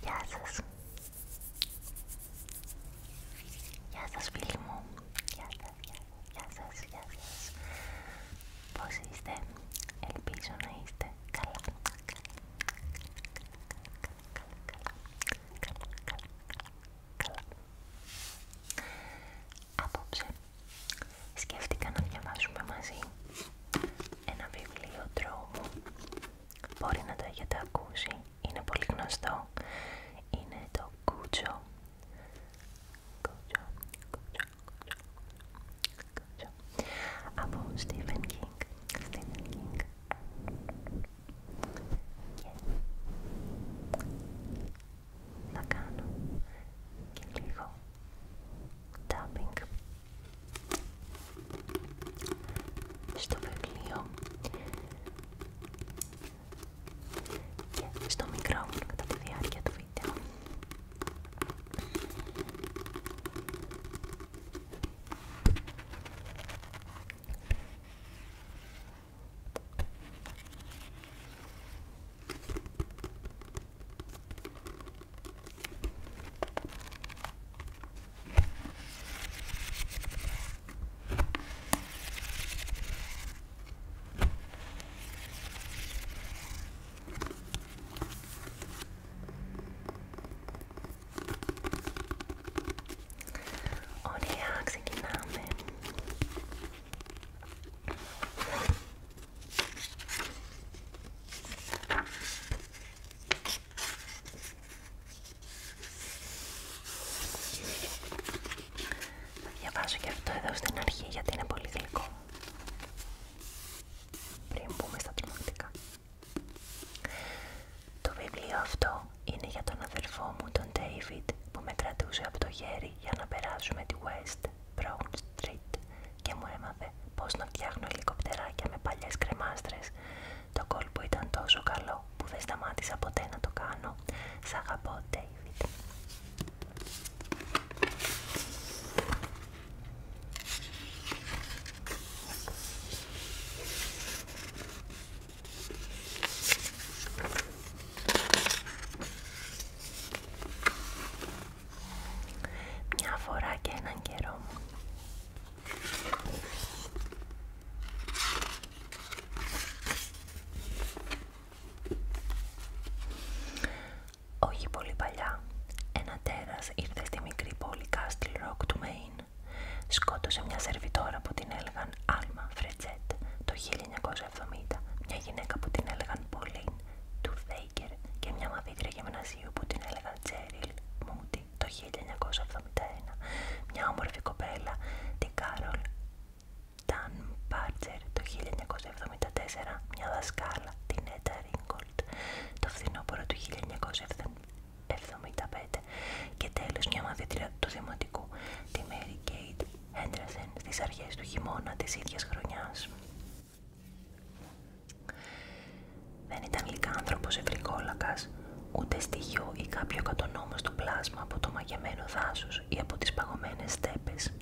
Γεια σας. Γεια σας φίλοι μου. Γεια σας. Πώς είστε? Ελπίζω να είστε καλά. Απόψε σκέφτηκα να διαβάσουμε μαζί ένα βιβλίο τρόμου. Μπορεί να το έχετε ακούσει, είναι πολύ γνωστό. Είναι το Κούτσο. Από Stephen King. Και θα κάνω και λίγο tapping στο βιβλίο και στο μικρόφωνο κατά τη διάρκεια του βίντεο. Ωραία, ξεκινάμε. Θα διαβάσω και αυτό εδώ στην αρχή γιατί είναι πολύ γλυκό. Πριν μπούμε στα τρομακτικά. Το βιβλίο αυτό είναι για τον αδερφό μου, τον David, που με κρατούσε από το χέρι για να περάσουμε τη West Brown Street και μου έμαθε πώς να φτιάχνω ελικοπτεράκια με παλιές κρεμάστρες. Το κόλπο ήταν τόσο καλό που δεν σταμάτησα ποτέ να το κάνω. Σ' αγαπώ, David. Μια φορά και έναν καιρό. Όχι πολύ παλιά, ένα τέρας ήρθε στη μικρή πόλη Castle Rock του Maine. Σκότωσε μια σερβιτόρα που την έλεγαν Alma Fredette το 1970, μια γυναίκα που την έλεγαν Pauline Toothacre και μια μαθήτρια γυμνασίου που την έλεγαν Cheryl Moody το 1971, μια όμορφη κοπέλα, την Carol Dunbarger το 1974, μια δασκάλα, την Etta Ringgold το φθινόπωρο του 1975 και τέλος μια μαθήτρια του δημοτικού, τη Mary Kate Henderson, στις αρχές του χειμώνα της ίδιας χρονιάς. Δεν ήταν λυκάνθρωπος ευρικόλακας, ούτε στοιχείο ή κάποιο κατονόμαστο πλάσμα από το μαγεμένο δάσος ή από τις παγωμένες στέπες.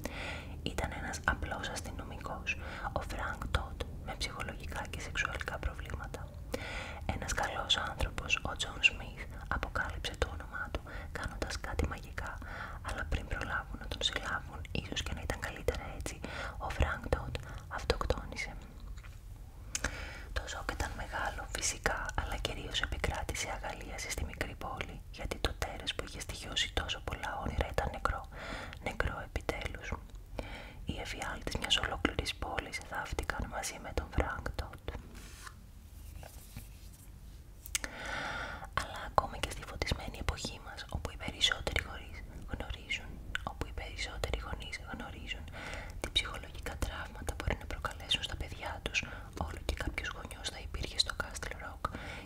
Ήταν ένας απλός αστυνομικός, ο Frank Todd, με ψυχολογικά και σεξουαλικά προβλήματα. Ένας καλός άνθρωπος, ο John Smith, αποκάλυψε το όνομά του, κάνοντας κάτι μαγικά, αλλά πριν προλάβουν να τον συλλάβουν, ίσως και να ήταν καλύτερα έτσι, ο Frank Todd αυτοκτόνησε. Το σοκ ήταν μεγάλο, φυσικά, αλλά κυρίως επικράτησε αγαλίαση στη μικρή πόλη, γιατί το τέρας που είχε στοιχειώσει τόσο πολλά όνειρα ήταν νεκρό επιτέλους. Οι εφιάλτες μιας ολόκληρης πόλης θαύτηκαν μαζί με τον Frank Todd. Αλλά ακόμη και στη φωτισμένη εποχή μας, όπου οι περισσότεροι γονείς γνωρίζουν τι ψυχολογικά τραύματα μπορεί να προκαλέσουν στα παιδιά τους, όλο και κάποιος γονιός θα υπήρχε στο Castle Rock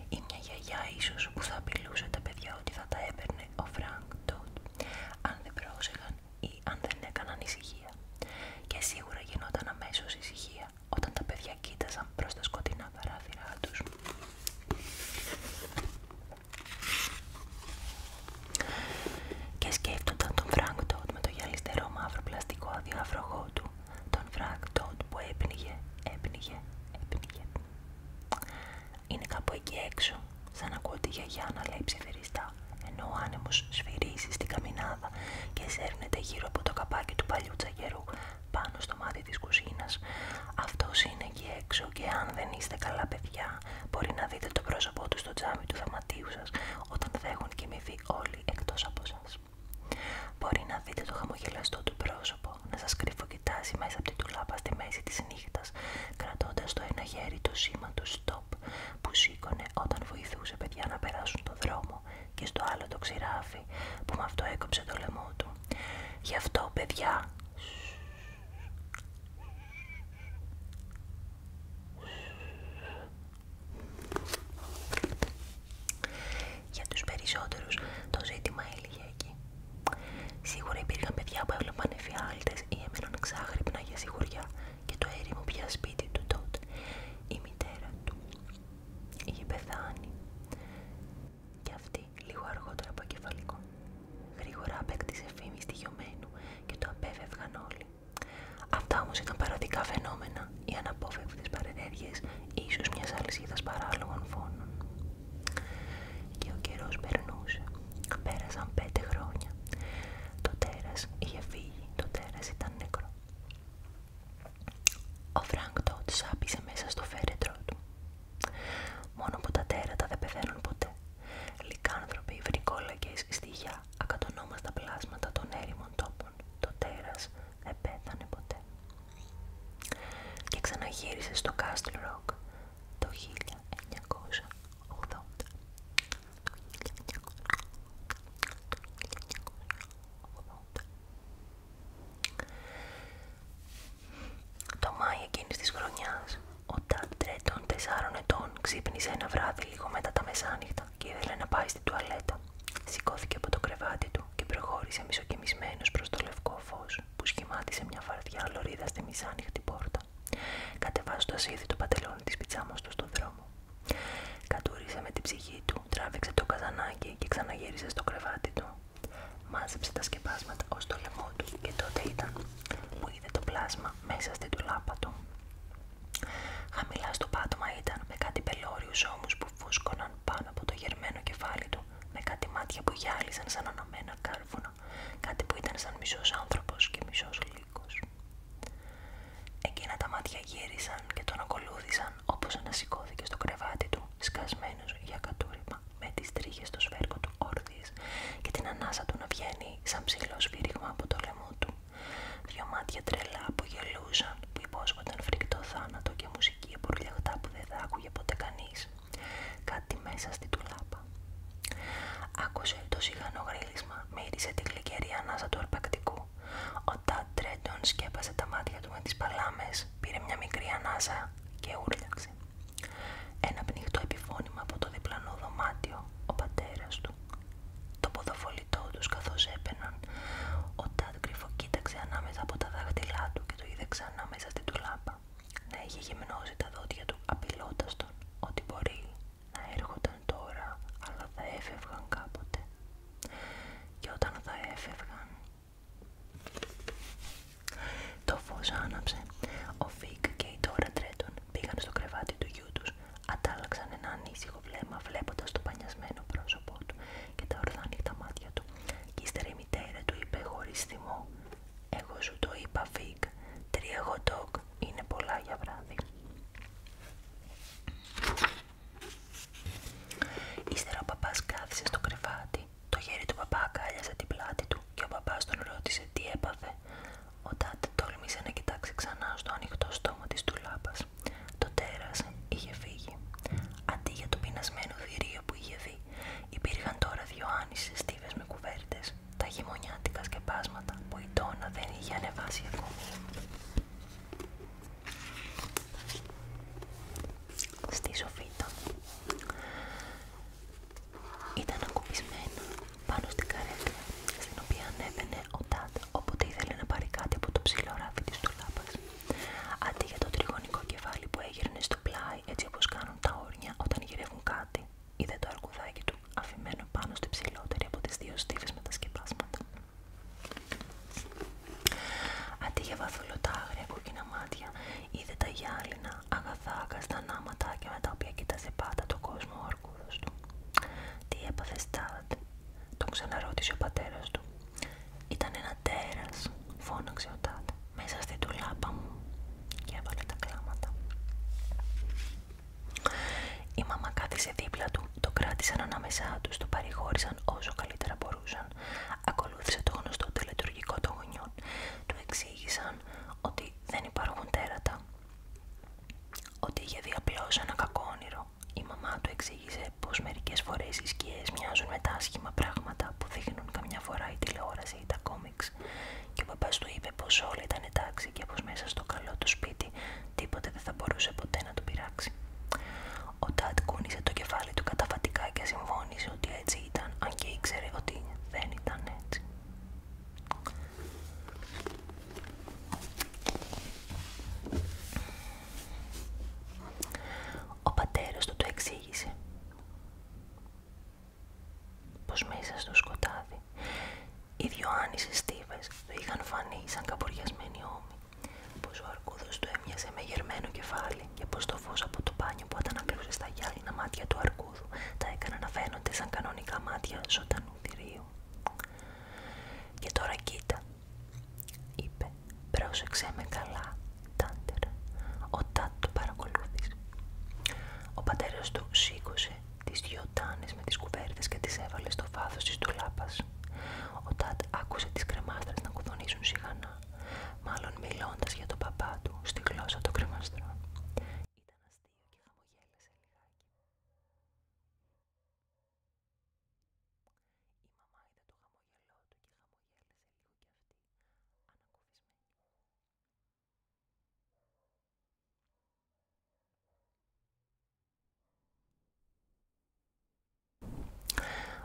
ή μια γιαγιά ίσως που θα απειλούσε τα παιδιά ότι θα τα έπαιρνε ο Frank Todd αν δεν πρόσεχαν ή αν δεν έκαναν ησυχία. Και σίγουρα γινόταν αμέσως ησυχία όταν τα παιδιά κοίταζαν προς τα σκοτεινά παράθυρά τους. Και σκέφτονταν τον Frank Todd με το γυαλιστερό μαύρο πλαστικό αδιάφρογό του, τον Frank Todd που έπνιγε. Είναι κάπου εκεί έξω, σαν να ακούω τη γιαγιά να λέει ψιθυριστά, ενώ ενώ ο άνεμος σφυρίζει στην καμινάδα και σέρνεται γύρω από το καπάκι του παλιού τσαγερού πάνω στο μάτι της κουζίνας. Αυτός είναι εκεί έξω και αν δεν είστε καλά παιδιά, μπορεί να δείτε το πρόσωπό του στο τζάμι του δωματίου σας όταν θα έχουν κοιμηθεί όλοι εκτός από εσάς. Μπορεί να δείτε το χαμογελαστό του πρόσωπο να σας κρυφοκοιτάζει μέσα από την τουλάπα στη μέση της νύχτας, κρατώντας στο ένα χέρι το σήμα του stop που σήκωνε όταν βοηθούσε παιδιά να περάσουν το δρόμο και στο άλλο το ξηράφι που με αυτό έκοψε το λαιμό του. Γι' αυτό παιδιά, για τους περισσότερους το ζήτημα έλυγε εκεί. Σίγουρα υπήρχαν παιδιά που έβλεπαν εφιάλτες ή έμεναν ξάχρυπνα για σιγουριά και το έρημο πια σπίτι του τότε. Η μητέρα του είχε πεθάνει και αυτή λίγο αργότερα από εγκεφαλικό. Γρήγορα απέκτησε φήμη στοιχειωμένου και το απέφευγαν όλοι. Αυτά όμως ήταν παροδικά φαινόμενα, οι αναπόφευκτες παρενέργειες ίσως μιας αλυσίδας παράλογων φόνων. Και ο καιρός περνούσε. Πέρασαν 5 χρόνια. Το τέρας είχε φύγει, το τέρας ήταν νεκρό. Ο Φρανκ τότε σάπισε μέσα στο φέρετρό του. Μόνο που τα τέρατα δεν πεθαίνουν ποτέ. Λυκάνθρωποι, βρικόλακες, στοιχιά, ακατονόμαστα πλάσματα των έρημων τόπων. Το τέρας δεν πέθανε ποτέ. Και ξαναγύρισε στο Castle Rock το 1980. Το Μάη εκείνης της χρονιάς, ο Ταντ Τρέντον 4 ετών ξύπνησε ένα βράδυ λίγο μετά τα μεσάνυχτα και ήθελε να πάει στην τουαλέτα. Σηκώθηκε από το κρεβάτι του και προχώρησε μισοκοιμισμένος προς το λευκό φως που σχημάτισε μια φαρδιά λωρίδα στη μισάνυχτη πόρτα. Κατεβάζοντας ήδη το παντελόνι της πιτσάμας του στον δρόμο. Κατούρισε με την ψυχή του, τράβηξε το καζανάκι και ξαναγύρισε στο κρεβάτι του. Μάζεψε τα σκεπάσματα ως το λαιμό του και τότε ήταν που είδε το πλάσμα μέσα στην τουλάπα του. Χαμηλά στο πάτωμα ήταν με κάτι πελώριους ώμους που φούσκωναν πάνω από το γερμένο κεφάλι του, με κάτι μάτια που γυάλισαν σαν αναμένα κάρβουνα, κάτι που ήταν σαν μισός άνθρωπος και μισός λύκος. Εκείνα τα μάτια γύρισαν και τον ακολούθησαν όπως ανασηκώθηκε στο κρεβάτι του, σκασμένος για κατούριμα, με τις τρίχες στο σβέρκο του όρθιες και την ανάσα του να βγαίνει σαν ψηλό σφύριγμα από το λαιμό του. 2 μάτια τρελά που γελούσαν, που υπόσχονταν φρικτό θάνατο και μουσική απορλιαχτά που δεν θα άκουγε ποτέ κανείς. κράτησαν ανάμεσά τους, το παρηγόρησαν όσο καλύτερα μπορούσαν. Ακολούθησε το γνωστό τελετουργικό των γονιών. Του εξήγησαν ότι δεν υπάρχουν τέρατα, ότι είχε δει απλώς ένα κακό όνειρο. Η μαμά του εξήγησε πως μερικές φορές οι σκιές μοιάζουν με τα άσχημα πράγματα που δείχνουν καμιά φορά η τηλεόραση ή τα κόμιξ. Και ο παπάς του είπε πως όλα ήταν εντάξει και πως μέσα στο καλό του σπίτι τίποτε δεν θα μπορούσε ποτέ να του πειράξει. Ο Τάτ κούνησε το κεφάλι του καταφατικά και συμφώνησε ότι έτσι ήταν, αν και ήξερε ότι δεν ήταν έτσι. Ο πατέρας του εξήγησε πως μέσα στο σκοτάδι οι δυο άνισες στίβες του είχαν φανεί σαν καμπουριασμένοι ώμοι, πως ο αρκούδος του έμοιαζε με γερμένο κεφάλι και πως το φως από το μπάνιο που αντανακλούσε στα γυάλινα μάτια του αρκούδου τα έκανε να φαίνονται σαν κανονικά μάτια ζωντανού θηρίου. «Και τώρα κοίτα», είπε, «πρόσεξε με καλά, Τάντερ». Ο Τάτ το παρακολούθησε. Ο πατέρας του σήκωσε τις δυο τάνες με τις κουβέρτες και τις έβαλε στο βάθος της ντουλάπας. Ο Τάτ άκουσε τις κρεμάστρες να κουδουνίζουν σιγανά, μάλλον μιλώντας για τον παπά του στη γλώσσα των κρεμαστρών. Ήταν αστείο και χαμογέλασε λιγάκι. Η μαμά είδε το χαμογελό του και χαμογέλασε λίγο κι αυτή, ανακουφισμένη.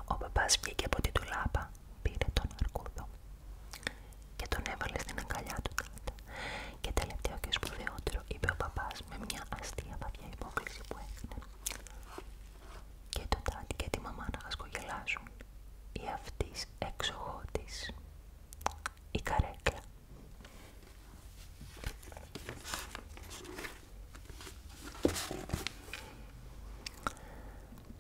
Ο παπάς βγήκε από την ντουλάπα, πήρε τον αρκούδο και τον έβαλε στην αγκαλιά του Τάτ. Και τελευταίο και σπουδαιότερο, είπε ο παπάς με μια αστεία βαθιά υπόκλιση που έκανε. Και το Τάτ και τη μαμά να χασκογελάσουν. Η αυτής έξωγό της, η καρέκλα.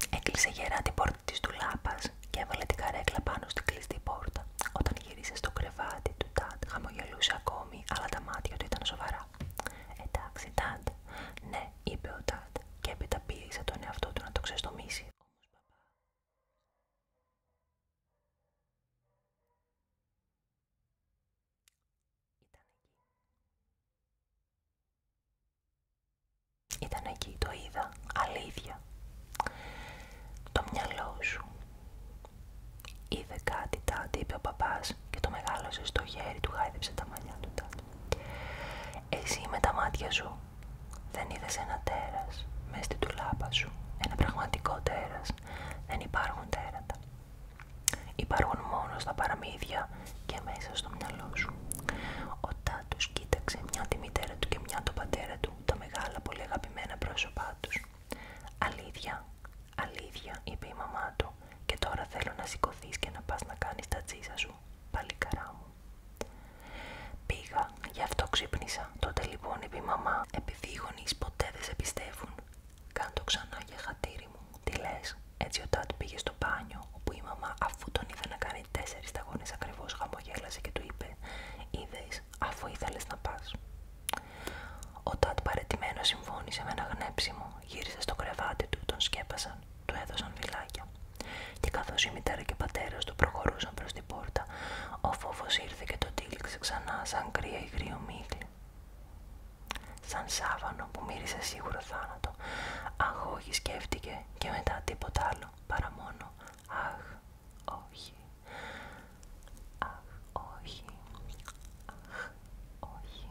Έκλεισε γερά την πόρτα της ντουλάπας και έβαλε την καρέκλα πάνω στην κλειστή πόρτα. Όταν γύρισε στο κρεβάτι του Τάτ, χαμογελούσε ακόμη, αλλά τα μάτια του ήταν σοβαρά. «Εντάξει, Τάτ». «Ναι», είπε ο Τάτ, και έπειτα πίεσε τον εαυτό του να το ξεστομίσει. Όμως, παπά. Ήταν εκεί, το είδα, αλήθεια. Το μυαλό σου είδε κάτι, Τάτ, είπε ο παπάς και το μεγάλωσε στο χέρι του, χάιδεψε τα μαλλιά του Τάτ. Εσύ με τα μάτια σου δεν είδες ένα τέρας μες στην ντουλάπα σου, ένα πραγματικό τέρας. Δεν υπάρχουν τέρατα. Υπάρχουν μόνο στα παραμύθια και μέσα στο μυαλό σου. Ο Τάτ τους κοίταξε, μια τη μητέρα του και μια τον πατέρα του, τα μεγάλα πολύ αγαπημένα πρόσωπά τους. «Αλήθεια, αλήθεια», είπε η μαμά του, «και τώρα θέλω να σηκωθείς και να πας να κάνεις τα τζίζα σου, παλικαρά μου». «Πήγα, γι' αυτό ξύπνησα». «Τότε λοιπόν», είπε η μαμά, «επειδή οι γονείς ποτέ δεν σε πιστεύουν, κάν το ξανά για χατήρι μου». «Τι λες?» Έτσι ο Τάτ πήγε στο μπάνιο, όπου η μαμά, αφού τον είδε να κάνει 4 σταγόνες ακριβώς, χαμογέλασε και του είπε, «Είδες, αφού ήθελες να πας». Ο Τάτ παραιτημένος συμφώνησε με ένα γνέψιμο, γύρισε στο κρεβάτι του, τον σκέπασαν, του έδωσαν φυλάκια. Και καθώς η μητέρα και ο πατέρας του προχωρούσαν προς την πόρτα, ο φόβος ήρθε και τον τύλιξε ξανά σαν κρύα υγρή ομίχλη. Σαν σάβανο που μύρισε σίγουρο θάνατο. Αχ, όχι, σκέφτηκε, και μετά τίποτα άλλο, παρά μόνο αχ, όχι, αχ, όχι, αχ, όχι.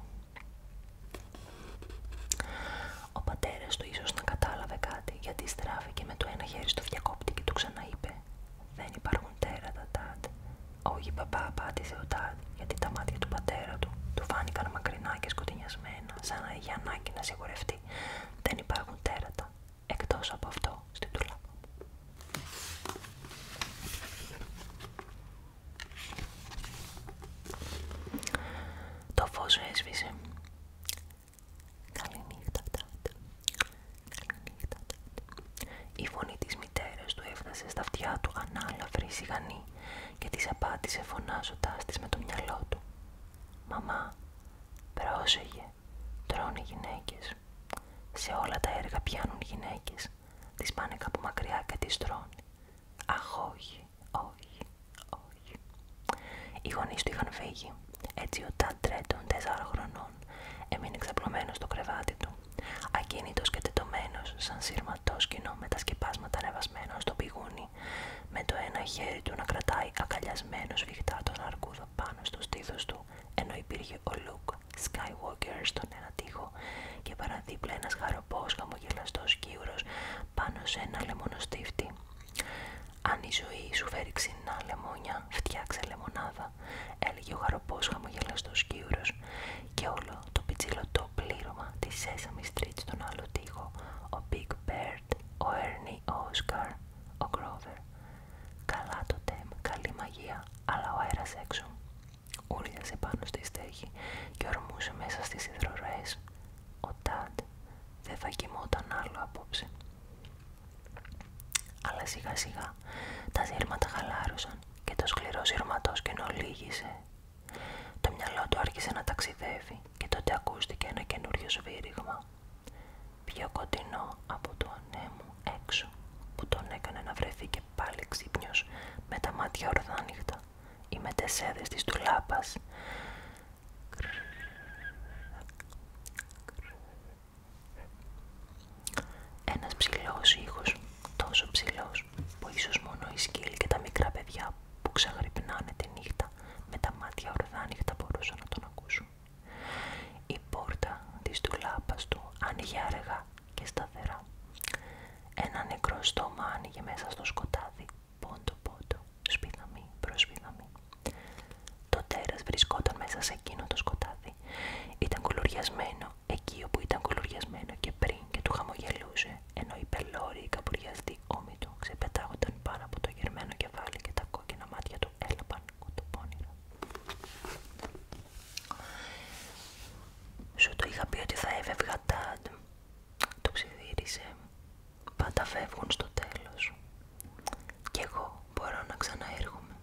Ο πατέρας του ίσως να κατάλαβε κάτι, γιατί στράφηκε με το ένα χέρι στο διακόπτη και του ξαναείπε, «Δεν υπάρχουν τέρατα, Τάτ». «Όχι, παπά», απάντησε ο Τάτ, γιατί τα μάτια του πατέρα του φάνηκαν μακρινά και σκοτεινιασμένα, σαν να είχε ανάγκη να σιγουρευτεί. «Δεν υπάρχουν τέρατα, εκτός από αυτό στην ντουλάπα». Το φως έσβησε. «Καληνύχτα, Τάτ. Καληνύχτα, Τάτ». Η φωνή της μητέρας του έφτασε στα αυτιά του ανάλαφρη, σιγανή, και της απάντησε φωνάζοντάς της με το μυαλό του, «Μαμά, πρόσεχε, τρώνε γυναίκες. Σε όλα τα έργα πιάνουν γυναίκες, τις πάνε κάπου μακριά και τις τρώνε. Έτσι ο Ταντ Τρέντον, 4 χρονών, έμεινε ξαπλωμένος στο κρεβάτι του, ακίνητος και τετωμένος, σαν σειρματόσκηνο με τα σκεπάσματα ανεβασμένα στο πηγούνι, με το ένα χέρι του να κρατάει αγκαλιασμένο σφιχτά τον αρκούδο πάνω στο στήθος του, ενώ υπήρχε ο Λουκ Skywalker στον ένα τοίχο και παραδίπλα ένας χαροπός χαμογελαστός κύουρος πάνω σε ένα λεμονοστίφτη. «Αν η ζωή σου φέρει ξινά λεμόνια, φτιάξε λεμονάδα», έλεγε ο χαροπός χαμογελαστός κύουρος, και όλο το πιτσιλωτό πλήρωμα της Sesame Street στον άλλο τοίχο, ο Big Bird, ο Ernie, ο Oscar, ο Grover. Καλά το τεμ, καλή μαγεία, αλλά ο αέρας έξω. Ούρλιασε πάνω στη στέγη και ορμούσε μέσα στις υδροροές. Ο Ταντ δεν θα κοιμόταν άλλο απόψε. Αλλά σιγά σιγά τα σύρματα χαλάρωσαν και το σκληρό σειρματόσκηνο λύγησε. Το μυαλό του άρχισε να ταξιδεύει και τότε ακούστηκε ένα καινούριο σβήριγμα, πιο κοντινό από το ανέμου έξω, που τον έκανε να βρεθεί και πάλι ξύπνιος με τα μάτια ορθάνυχτα, οι μετεσέδες της τουλάπας. Ένας ψηλός ήχος, τόσο ψηλός που ίσως μόνο οι σκύλοι και τα μικρά παιδιά που ξαγρυπνάνε τη νύχτα με τα μάτια ορθάνυχτα μπορούσαν να τον ακούσουν. Η πόρτα της τουλάπας του άνοιγε αργά και σταθερά. Ένα νεκρό στόμα άνοιγε μέσα στο σκοτάδι, πόντο-πόντο, σπιδαμή προς σπιδαμή. Το τέρας βρισκόταν μέσα σε εκείνο το σκοτάδι. Ήταν κουλουριασμένο εκεί όπου ήταν κουλουριασμένο και πριν και του χαμογελούσε, ενώ οι πελώροι καπουριαστοί ώμοι του ξεπετάγονταν πάνω από το γερμένο κεφάλι και τα κόκκινα μάτια του έλαπαν κουτοπώνυρα. «Σου το είχα πει ότι θα έφευγα, Ταντ», το ψιθύρισε. «Πάντα φεύγουν στο τέλος. Κι εγώ μπορώ να ξαναέρχομαι.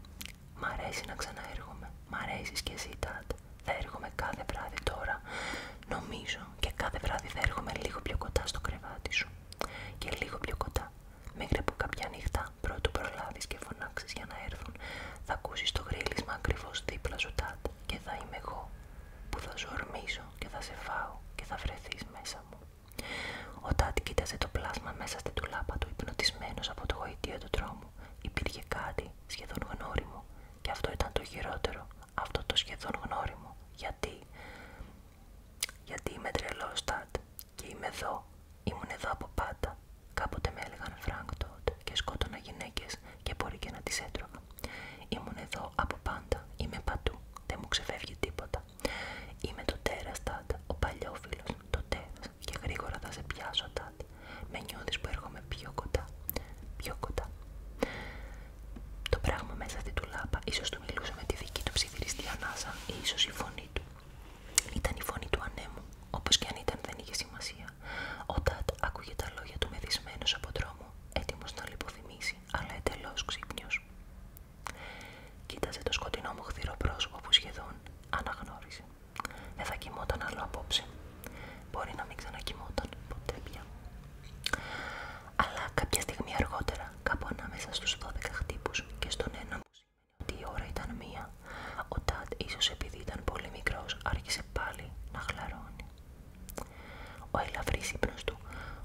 Μ' αρέσει να ξαναέρχομαι. Μ' αρέσεις κι εσύ, Ταντ. Θα έρχομαι κάθε βράδυ τώρα. Νομίζω και κάθε βράδυ θα έρχομαι λίγο πιο κοντά στο κρεβάτι σου. Και λίγο πιο κοντά. Μέχρι που κάποια νύχτα πρώτου προλάβεις και φωνάξεις για να έρθουν, θα ακούσεις το γρίλισμα ακριβώς δίπλα σου, Ταντ. Και θα είμαι εγώ που θα σου ορμήσω και θα σε φάω και θα βρεθείς μέσα μου». Ο Ταντ κοίταζε το πλάσμα μέσα στην τουλάπα του, υπνοτισμένος από το γοητείο του τρόμου. Υπήρχε κάτι σχεδόν γνώριμο, και αυτό ήταν το χειρότερο, αυτό το σχεδόν γνώριμο. Γιατί είμαι τρελός, Ταντ, και είμαι εδώ. Ήμουν εδώ από πάντα. Κάποτε με έλεγαν Φρανκ Τόντ και σκότωνα γυναίκες και μπορεί και να τις έτρωγα. Ήμουν εδώ από πάντα. Είμαι παντού. Δεν μου ξεφεύγει τίποτα. Είμαι το τέρας, Ταντ, ο παλιόφιλος, το τέρας, και γρήγορα θα σε πιάσω, Ταντ. Με νιώθεις που έρχομαι πιο κοντά, πιο κοντά. Το πράγμα μέσα στη τουλάπα ίσως του μιλούσε με τη δική του ψιθυριστή ανάσα, ή ίσως η φωνή του ήταν η φωνή του ανέμου. Όπως και αν ήταν, δεν είχε σημασία. Ο Ταντ άκουγε τα λόγια του μεθυσμένος από τρόμο, έτοιμος να λιποθυμήσει, αλλά εντελώς ξύπνιος. Κοίταζε το σκοτεινό μου χθηρό πρόσωπο που σχεδόν αναγνώρισε. Δεν θα κοιμόταν άλλο απόψε. Μπορεί να μην ξανακοιμόταν ποτέ πια. Αλλά κάποια στιγμή αργότερα, κάπου ανάμεσα στους 12 χτύπους και στον ένα που σημαίνει ότι η ώρα ήταν 1, ο Ταντ, ίσως επειδή ήταν πολύ μικρός, άρχισε πάλι να χλαρώνει. Ο ελαφρύς ύπνος του,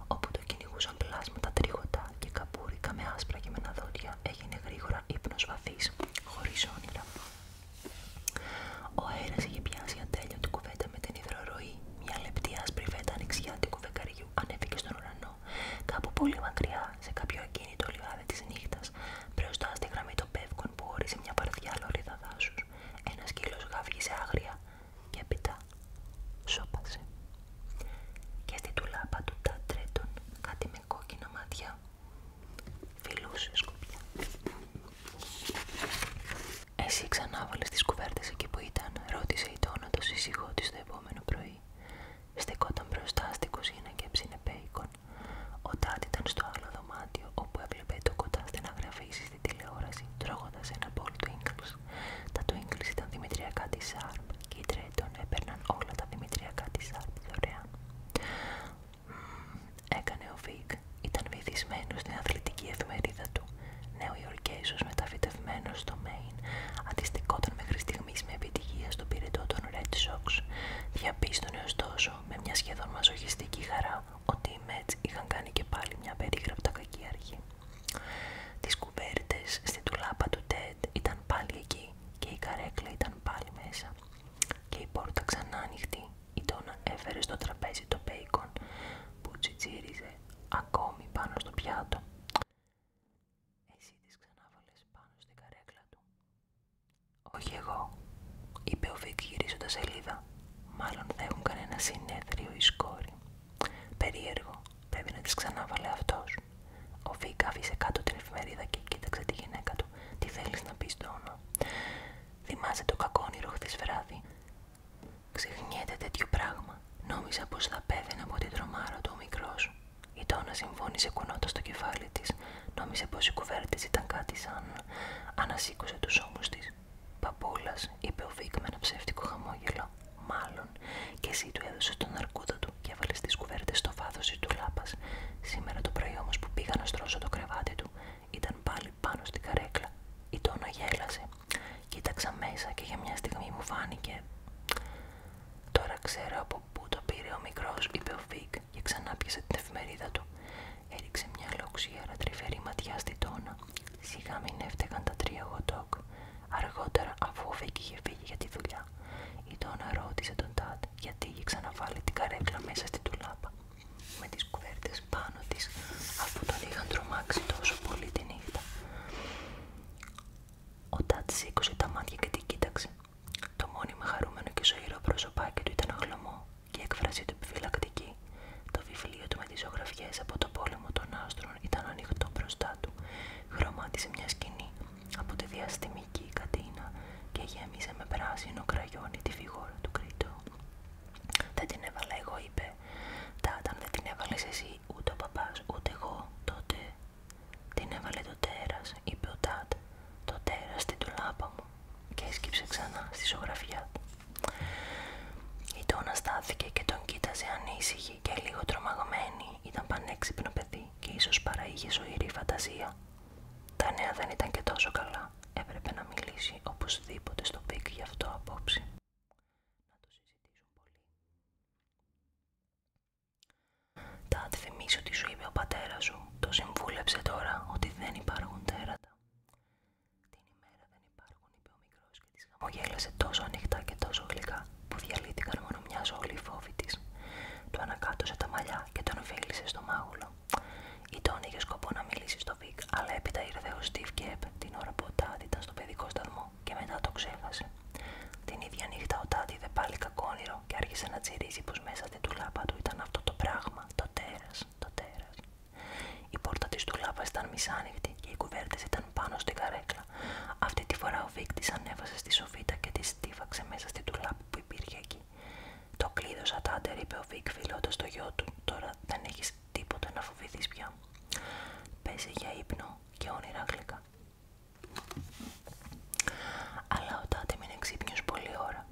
όπου το κυνηγούσαν πλάσματα τρίγωτα και καπούρικα με άσπρα και μένα δόντια, έγινε γρήγορα ύπνος βαθύς, χωρίς όνειρα. Ο αέρας είχε πιάσει ατέλειωτη κουβέντα με την υδροροή. Μια λεπτή άσπρη φέτα ανοιξιάτικου φεγγαριού ανέβηκε στον ουρανό, κάπου πολύ μακριά, σε κάποιο ακίνητο λιβάδι της νύχτας, μπροστά στη γραμμή των πεύκων που όρισε μια βαρδιά λωρίδα δάσους. Ένα σκύλος γάβγισε άγρια και έπειτα σώπασε. Και στη τουλάπα του Ταντ Τρέντον, κάτι με κόκκινα μάτια φιλούσε σκοπιά. «Εσύ ξανά βάλες τις κουβέρτες εκεί που ήταν?» ρώτησε η Ντόνα το σύζυγό της το επόμενο πρωί. Στεκόταν μπροστά στην κουζίνα και έψινε μπέικον. Ο Ταντ ήταν στο άλλο δωμάτιο, όπου έβλεπε το κοντά στην αγραφήση στη τηλεόραση, τρώγοντας ένα μπολ Twinkles. Τα Twinkles ήταν δημητριακά της Sharp και οι Τρέντον έπαιρναν όλα τα δημητριακά της Sharp δωρεάν. Έκανε ο Βικ. Ήταν βυθισμένος στην αθλητική εφημερίδα του. Νεοϊορκέζος μεταφυτευμένος στο Μέιν, αντιστεκόταν μέχρι στιγμής με επιτυχία στον πυρετό των εγώ, είπε ο Βικ γυρίζοντας σελίδα. Μάλλον θα έχουν κανένα συνέδριο η σκόρη. Περίεργο, πρέπει να τις ξανάβαλε αυτός. Ο Βικ άφησε κάτω την εφημερίδα και κοίταξε τη γυναίκα του. Τι θέλεις να πεις, Ντόνα? Θυμάσαι το κακό όνειρο χθες βράδυ? Ξεχνιέται τέτοιο πράγμα. Νόμιζα πως θα πέθαινε από την τρομάρα του ο μικρός. Η Ντόνα συμφώνησε κουνώντας το κεφάλι της. Νόμιζε πως οι κουβέρτες ήταν κάτι σαν... Ανασήκωσε τους ώμους της. Παππούλας, είπε ο Βικ με ένα ψεύτικο χαμόγελο. Μάλλον, και εσύ του έδωσες τον αρκούδο του και έβαλες τις κουβέρτες στο βάθος της ντουλάπας. Σήμερα το πρωί όμως που πήγα να στρώσω το κρεβάτι του, ήταν πάλι πάνω στην καρέκλα. Η Ντόνα γέλασε. Κοίταξα μέσα και για μια στιγμή μου φάνηκε... Τώρα ξέρω από πού το πήρε ο μικρός, είπε ο Βικ και ξανά πιάσε την εφημερίδα του. Έριξε μια λοξιέρα τρυφερή ματιά στη Ντόνα. Σιγά μην έφταιγαν τα 3 hot dog. Αργότερα, αφού ο Βικ είχε φύγει για τη δουλειά, η Ντόνα ρώτησε τον Τάτ γιατί είχε ξαναβάλει την καρέκλα μέσα στην τουλάπα με τις κουβέρτες πάνω της, αφού τον είχαν τρομάξει τόσο πολύ τη νύχτα. Ο Τάτ σήκωσε τα μάτια και την κοίταξε. Το μόνιμα χαρούμενο και ζωηρό προσωπάκι του ήταν χλωμό και η έκφρασή του επιφυλακτική. Το βιβλίο του με τις ζωγραφιές από το πόλεμο των άστρων ήταν ανοιχτό μπροστά του. Χρωμάτισε μια σκηνή από τη διαστημική κατίνα και γέμισε με πράσινο κραγιόνι τη φιγούρα του Κρήτου. Δεν την έβαλα εγώ, είπε. Τάτα, αν δεν την έβαλες εσύ, ούτε ο παπάς, ούτε εγώ, τότε... Την έβαλε το τέρας, είπε ο Τάτ. Το τέρας στην τουλάπα μου. Και έσκυψε ξανά στη ζωγραφιά του. Η Ντόνα στάθηκε και τον κοίταζε ανήσυχη και λίγο τρομαγμένη. Ήταν πανέξυπνο παιδί και ίσως παρά είχε ζωηρή φαντασία. Τα νέα δεν ήταν και τόσο καλά. Έπρεπε να μιλήσει οπωσδήποτε στο Βικ γι' αυτό απόψε. Να το συζητήσουν πολύ. Τάτ, θυμίσου τι σου είπε ο πατέρας σου. Το συμβούλεψε τώρα ότι δεν υπάρχουν τέρατα. Την ημέρα δεν υπάρχουν, είπε ο μικρός και της χαμογέλασε τόσο ανοιχτά και τόσο γλυκά που διαλύθηκαν μόνο μιας όλοι οι φόβοι της. Του ανακάτωσε τα μαλλιά και τον φίλησε στο μάγουλο. Η Ντόνα είχε σκοπό να μιλήσει στο Βικ, αλλά έπειτα ήρθε ο Στιβ Κέπ την ώρα που ο Τάτ ήταν στο παιδικό σταθμό και μετά το ξέχασε. Την ίδια νύχτα ο Τάτ είδε πάλι κακό όνειρο και άρχισε να τσιρίζει πως μέσα στην τουλάπα του ήταν αυτό το πράγμα, το τέρας, το τέρας. Η πόρτα της τουλάπας ήταν μισάνοιχτη και οι κουβέρτες ήταν πάνω στην καρέκλα. Αυτή τη φορά ο Βικ της ανέβασε στη σοφίτα και τη στίβαξε μέσα στην τουλάπα που υπήρχε εκεί. Το κλείδωσα, Τάντερ, είπε ο Βικ φιλώντας το γιο του. Τώρα δεν έχεις τίποτα να φοβηθείς πια. Πέσε για ύπνο και όνειρα γλυκά. Αλλά ο Τάτ έμεινε ξύπνιος πολλή ώρα.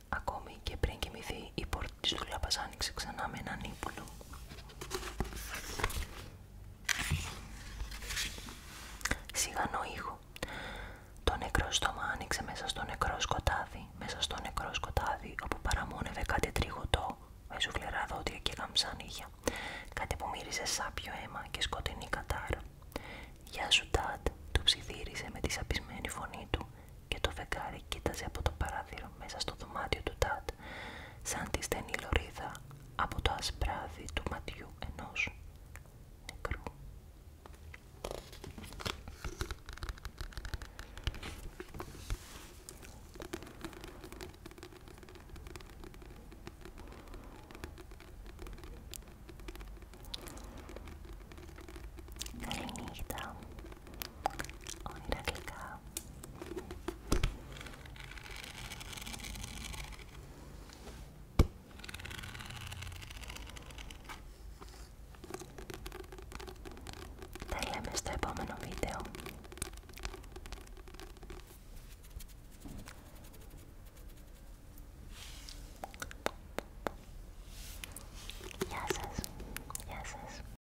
Ακόμη και πριν κοιμηθεί, η πόρτα της τουλάπας άνοιξε ξανά με έναν ύπουλο. Σιγανό ήχο. Το νεκρό στόμα άνοιξε μέσα στο νεκρό σκοτάδι, όπου παραμόνευε κάτι τριγωτό με σουφλερά δόντια και γαμψά νύχια. Κάτι που μύριζε σάπιο αίμα και σκοτεινή κατάρα.